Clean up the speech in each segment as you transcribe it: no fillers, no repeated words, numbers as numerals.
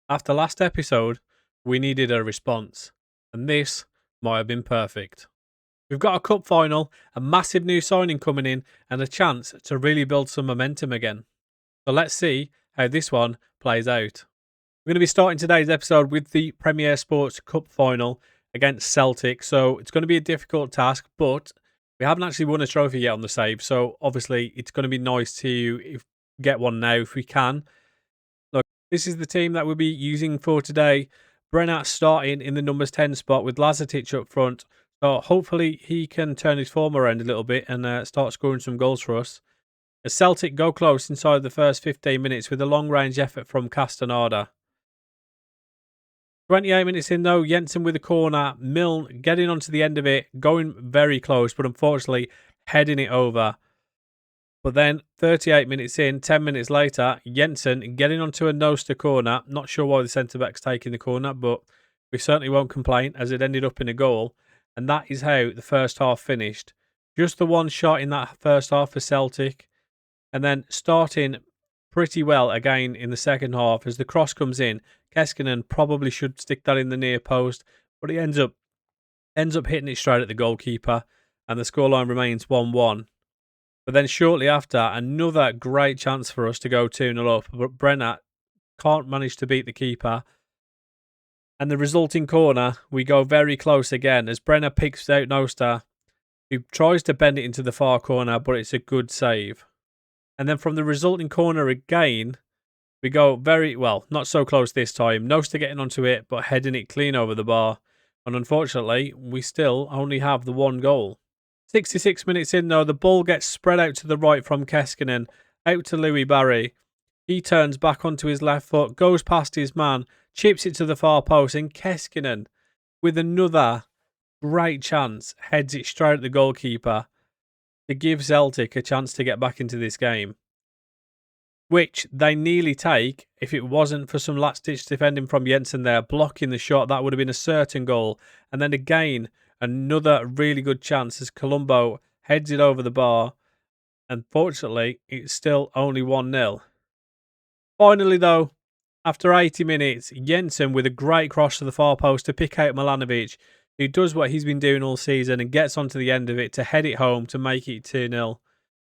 After last episode, we needed a response, and this might have been perfect. We've got a cup final, a massive new signing coming in, and a chance to really build some momentum again. So let's see how this one plays out. We're going to be starting today's episode with the Premier Sports Cup final against Celtic, so it's going to be a difficult task, but we haven't actually won a trophy yet on the save, so obviously it's going to be nice to get one now if we can. Look, this is the team that we'll be using for today. Brenner starting in the numbers 10 spot with Lazatic up front. So hopefully he can turn his form around a little bit and start scoring some goals for us. As Celtic go close inside the first 15 minutes with a long-range effort from Castaneda. 28 minutes in though, Jensen with a corner. Milne getting onto the end of it, going very close, but unfortunately heading it over. But then 38 minutes in, 10 minutes later, Jensen getting onto a Noster corner. Not sure why the centre-back's taking the corner, but we certainly won't complain as it ended up in a goal. And that is how the first half finished. Just the one shot in that first half for Celtic. And then starting pretty well again in the second half as the cross comes in. Keskinen probably should stick that in the near post, but he ends up hitting it straight at the goalkeeper. And the scoreline remains 1-1. But then shortly after, another great chance for us to go 2-0 up. But Brenner can't manage to beat the keeper. And the resulting corner, we go very close again as Brenner picks out Noster, who tries to bend it into the far corner, but it's a good save. And then from the resulting corner again, we go not so close this time. Noster getting onto it, but heading it clean over the bar. And unfortunately, we still only have the one goal. 66 minutes in though, the ball gets spread out to the right from Keskinen, out to Louis Barry. He turns back onto his left foot, goes past his man, chips it to the far post, and Keskinen, with another great chance, heads it straight at the goalkeeper to give Celtic a chance to get back into this game. Which they nearly take if it wasn't for some last-ditch defending from Jensen there, blocking the shot. That would have been a certain goal. And then again, another really good chance as Colombo heads it over the bar. Unfortunately, it's still only 1-0. Finally, though, after 80 minutes, Jensen with a great cross to the far post to pick out Milanovic, who does what he's been doing all season and gets onto the end of it to head it home to make it 2-0.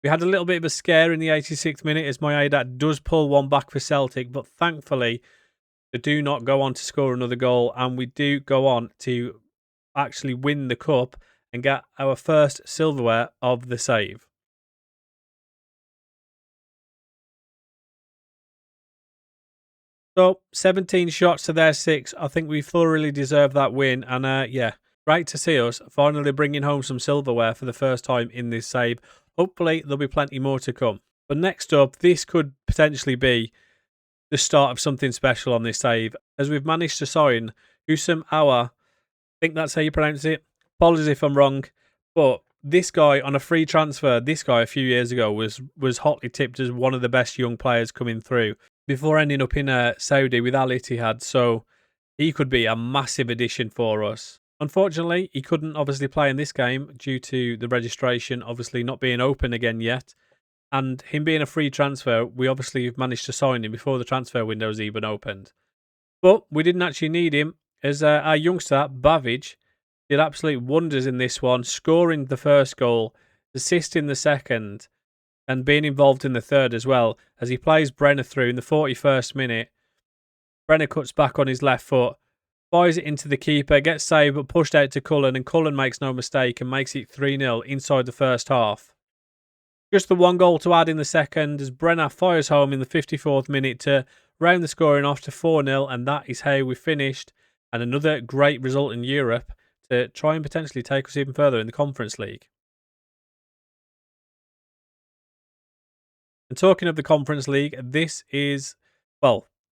We had a little bit of a scare in the 86th minute as Maeda does pull one back for Celtic, but thankfully they do not go on to score another goal, and we do go on to actually win the cup and get our first silverware of the save. So 17 shots to their 6. I think we thoroughly deserve that win, and great to see us finally bringing home some silverware for the first time in this save. Hopefully, there'll be plenty more to come. But next up, this could potentially be the start of something special on this save, as we've managed to sign Usam Awa. I think that's how you pronounce it. Apologies if I'm wrong. But this guy on a free transfer, a few years ago was hotly tipped as one of the best young players coming through before ending up in Saudi with Al Ittihad. So he could be a massive addition for us. Unfortunately, he couldn't obviously play in this game due to the registration obviously not being open again yet. And him being a free transfer, we obviously have managed to sign him before the transfer window's even opened. But we didn't actually need him, as our youngster, Bavic, did absolute wonders in this one, scoring the first goal, assisting the second, and being involved in the third as well, as he plays Brenner through in the 41st minute. Brenner cuts back on his left foot, fires it into the keeper, gets saved but pushed out to Cullen, and Cullen makes no mistake and makes it 3-0 inside the first half. Just the one goal to add in the second as Brenner fires home in the 54th minute to round the scoring off to 4-0, and that is how we finished. And another great result in Europe to try and potentially take us even further in the Conference League. And talking of the Conference League, this is,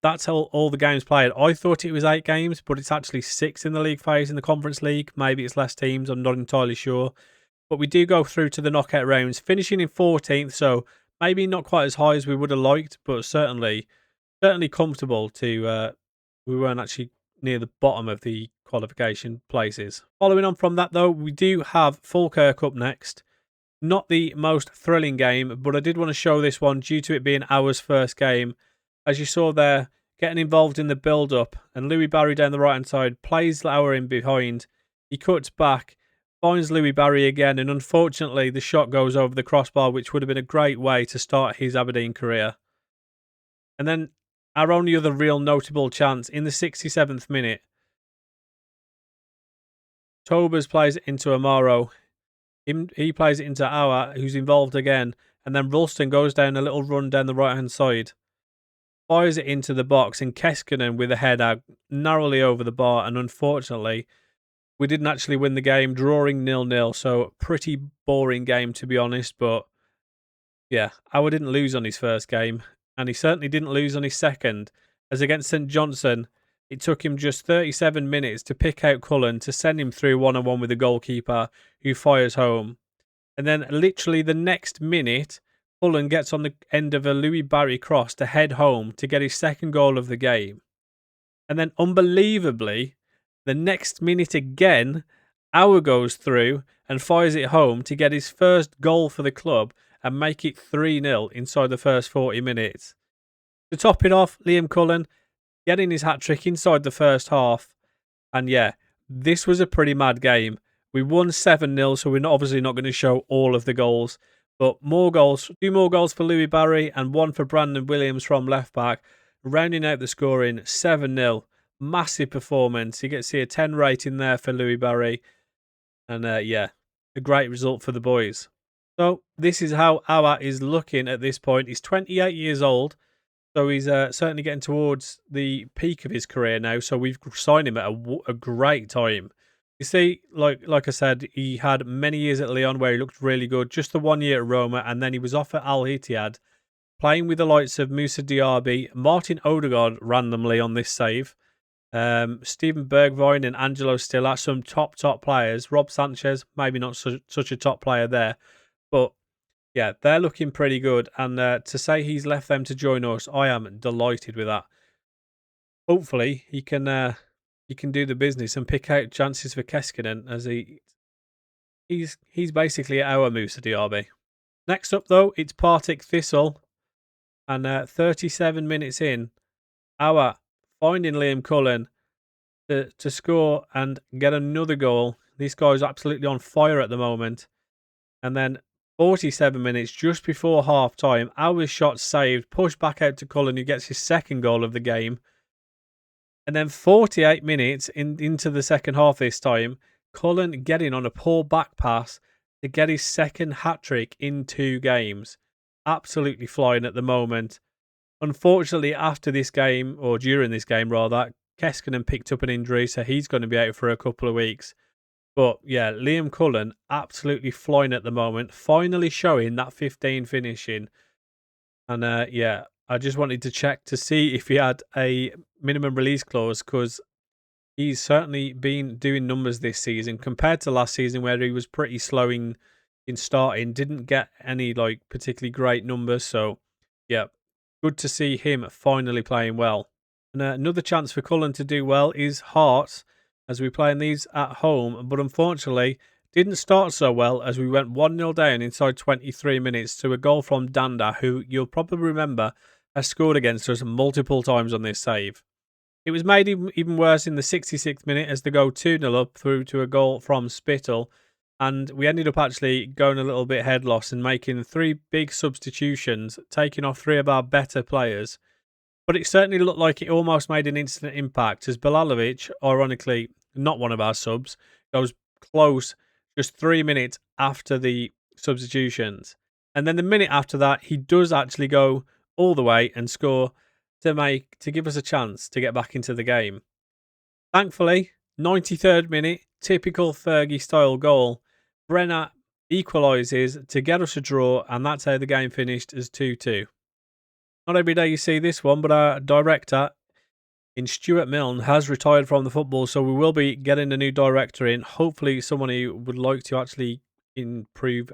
that's how all the games played. I thought it was 8 games, but it's actually 6 in the league phase in the Conference League. Maybe it's less teams, I'm not entirely sure. But we do go through to the knockout rounds, finishing in 14th, so maybe not quite as high as we would have liked, but certainly comfortable to, we weren't actually near the bottom of the qualification places. Following on from that though, we do have Falkirk up next. Not the most thrilling game, but I did want to show this one due to it being our first game. As you saw there, getting involved in the build-up, and Louis Barry down the right-hand side plays Lauer in behind. He cuts back, finds Louis Barry again, and unfortunately the shot goes over the crossbar, which would have been a great way to start his Aberdeen career. And then our only other real notable chance in the 67th minute, Tobers plays it into Amaro. He plays it into Auer, who's involved again, and then Ralston goes down a little run down the right-hand side, fires it into the box, and Keskinen with a header narrowly over the bar, and unfortunately, we didn't actually win the game, drawing 0-0, so pretty boring game to be honest, but yeah, Auer didn't lose on his first game, and he certainly didn't lose on his second, as against St Johnstone, it took him just 37 minutes to pick out Cullen to send him through one-on-one with the goalkeeper, who fires home. And then literally the next minute, Cullen gets on the end of a Louis Barry cross to head home to get his second goal of the game. And then unbelievably, the next minute again, Auer goes through and fires it home to get his first goal for the club and make it 3-0 inside the first 40 minutes. To top it off, Liam Cullen getting his hat-trick inside the first half. And yeah, this was a pretty mad game. We won 7-0, so we're obviously not going to show all of the goals. But more goals, 2 more goals for Louis Barry and 1 for Brandon Williams from left-back. Rounding out the scoring, 7-0. Massive performance. You get to see a 10 rating there for Louis Barry. And yeah, a great result for the boys. So this is how Auer is looking at this point. He's 28 years old. So he's certainly getting towards the peak of his career now. So we've signed him at a great time. You see, like I said, he had many years at Lyon where he looked really good. Just the 1 year at Roma, and then he was off at Al Ittihad, playing with the likes of Moussa Diaby, Martin Odegaard randomly on this save, Steven Bergwijn and Angelo Stiller, some top players. Rob Sanchez, maybe not such a top player there, but yeah, they're looking pretty good. And to say he's left them to join us, I am delighted with that. Hopefully, he can do the business and pick out chances for Keskinen, as he's basically our Moussa Diaby. Next up, though, it's Partick Thistle, and 37 minutes in, Auer finding Liam Cullen to score and get another goal. This guy's absolutely on fire at the moment. And then 47 minutes just before half time, Auer's shot saved, pushed back out to Cullen, who gets his second goal of the game. And then 48 minutes into the second half this time, Cullen getting on a poor back pass to get his second hat-trick in 2 games. Absolutely flying at the moment. Unfortunately, after this game, or during this game rather, Keskinen picked up an injury, so he's going to be out for a couple of weeks. But yeah, Liam Cullen absolutely flying at the moment, finally showing that 15 finishing. And yeah, I just wanted to check to see if he had a minimum release clause, because he's certainly been doing numbers this season compared to last season, where he was pretty slow in starting, didn't get any particularly great numbers. So yeah, good to see him finally playing well. And another chance for Cullen to do well is Hearts, as we play in these at home, but unfortunately didn't start so well, as we went 1-0 down inside 23 minutes to a goal from Danda, who you'll probably remember has scored against us multiple times on this save. It was made even worse in the 66th minute, as they go 2-0 up through to a goal from Spittle, and we ended up actually going a little bit head loss and making 3 big substitutions, taking off 3 of our better players. But it certainly looked like it almost made an instant impact, as Bilalovic, ironically not one of our subs, goes close just 3 minutes after the substitutions. And then the minute after that, he does actually go all the way and score to give us a chance to get back into the game. Thankfully, 93rd minute, typical Fergie style goal, Brenner equalises to get us a draw, and that's how the game finished as 2-2. Not every day you see this one, but our director in Stuart Milne has retired from the football, so we will be getting a new director in. Hopefully someone who would like to actually improve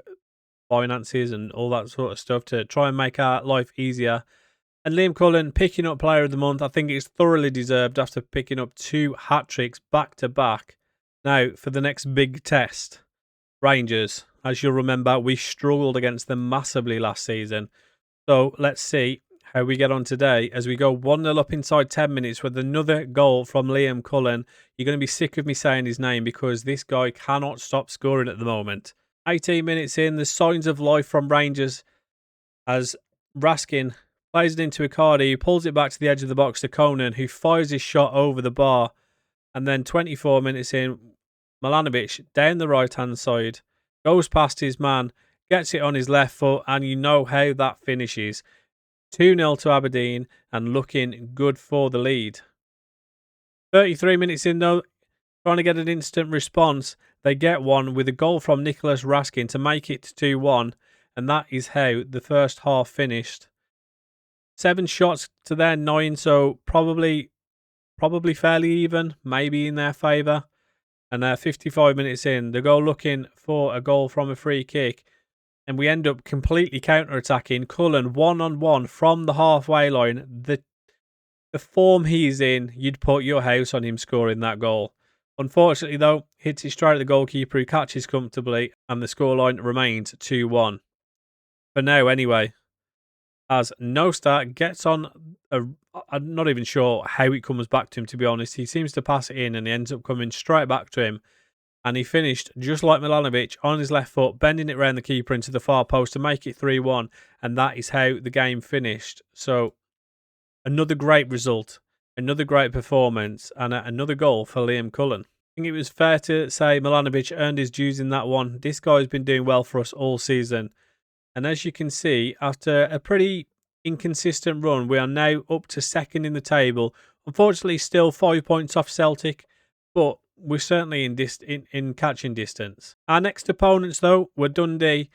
finances and all that sort of stuff to try and make our life easier. And Liam Cullen picking up Player of the Month. I think it's thoroughly deserved after picking up 2 hat-tricks back-to-back. Now, for the next big test, Rangers. As you'll remember, we struggled against them massively last season. So let's see how we get on today as we go 1-0 up inside 10 minutes with another goal from Liam Cullen. You're going to be sick of me saying his name because this guy cannot stop scoring at the moment. 18 minutes in, the signs of life from Rangers as Raskin plays it into Icardi, who pulls it back to the edge of the box to Conan, who fires his shot over the bar. And then 24 minutes in, Milanovic down the right-hand side, goes past his man, gets it on his left foot, and you know how that finishes. 2-0 to Aberdeen and looking good for the lead. 33 minutes in though, trying to get an instant response. They get one with a goal from Nicholas Raskin to make it 2-1, and that is how the first half finished. 7 shots to their 9, so probably fairly even, maybe in their favour. And 55 minutes in, they go looking for a goal from a free kick. And we end up completely counter-attacking. Cullen one-on-one from the halfway line. The form he's in, you'd put your house on him scoring that goal. Unfortunately, though, hits it straight at the goalkeeper who catches comfortably. And the scoreline remains 2-1. For now, anyway. As Nostar gets on, I'm not even sure how it comes back to him, to be honest. He seems to pass it in and he ends up coming straight back to him. And he finished just like Milanovic on his left foot, bending it round the keeper into the far post to make it 3-1. And that is how the game finished. So, another great result, another great performance, and another goal for Liam Cullen. I think it was fair to say Milanovic earned his dues in that one. This guy's been doing well for us all season. And as you can see, after a pretty inconsistent run, we are now up to second in the table. Unfortunately, still 5 points off Celtic, but we're certainly in catching distance. Our next opponents, though, were Dundee,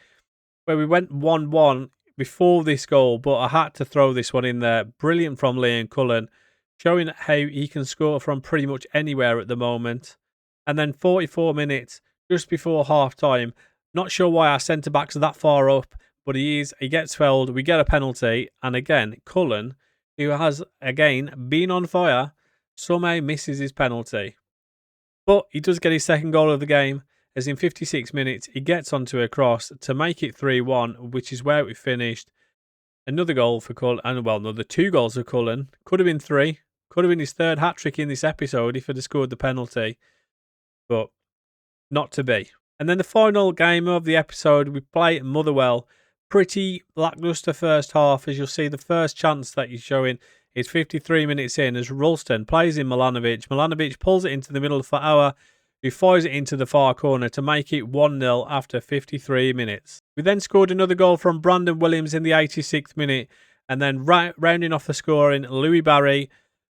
where we went 1-1 before this goal, but I had to throw this one in there. Brilliant from Liam Cullen, showing how he can score from pretty much anywhere at the moment. And then 44 minutes, just before half-time. Not sure why our centre-backs are that far up, but he gets fouled, we get a penalty, and again, Cullen, who has, again, been on fire, somehow misses his penalty. But he does get his second goal of the game, as in 56 minutes, he gets onto a cross to make it 3-1, which is where we finished. Another goal for Cullen, and well, another 2 goals for Cullen. Could have been 3, could have been his 3rd hat-trick in this episode if he'd have scored the penalty, but not to be. And then the final game of the episode, we play at Motherwell. Pretty lacklustre first half, as you'll see the first chance that he's showing is 53 minutes in as Ralston plays in Milanovic. Milanovic pulls it into the middle for Auer, who fires it into the far corner to make it 1-0 after 53 minutes. We then scored another goal from Brandon Williams in the 86th minute, and then rounding off the scoring, Louis Barry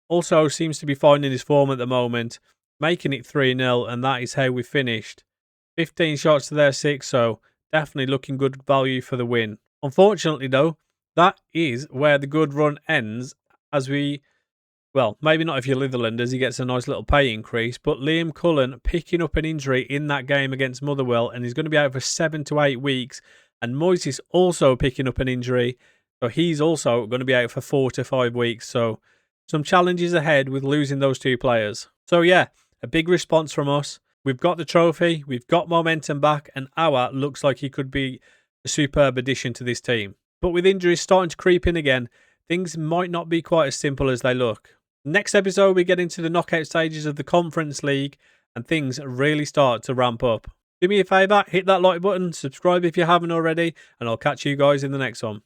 also seems to be finding his form at the moment, making it 3-0, and that is how we finished. 15 shots to their 6, so definitely looking good value for the win. Unfortunately, though, that is where the good run ends as well, maybe not if you're Litherland, as he gets a nice little pay increase, but Liam Cullen picking up an injury in that game against Motherwell, and he's going to be out for 7 to 8 weeks. And Moises also picking up an injury, so he's also going to be out for 4 to 5 weeks. So some challenges ahead with losing those 2 players. So yeah, a big response from us. We've got the trophy, we've got momentum back, and Auer looks like he could be a superb addition to this team. But with injuries starting to creep in again, things might not be quite as simple as they look. Next episode, we get into the knockout stages of the Conference League, and things really start to ramp up. Do me a favour, hit that like button, subscribe if you haven't already, and I'll catch you guys in the next one.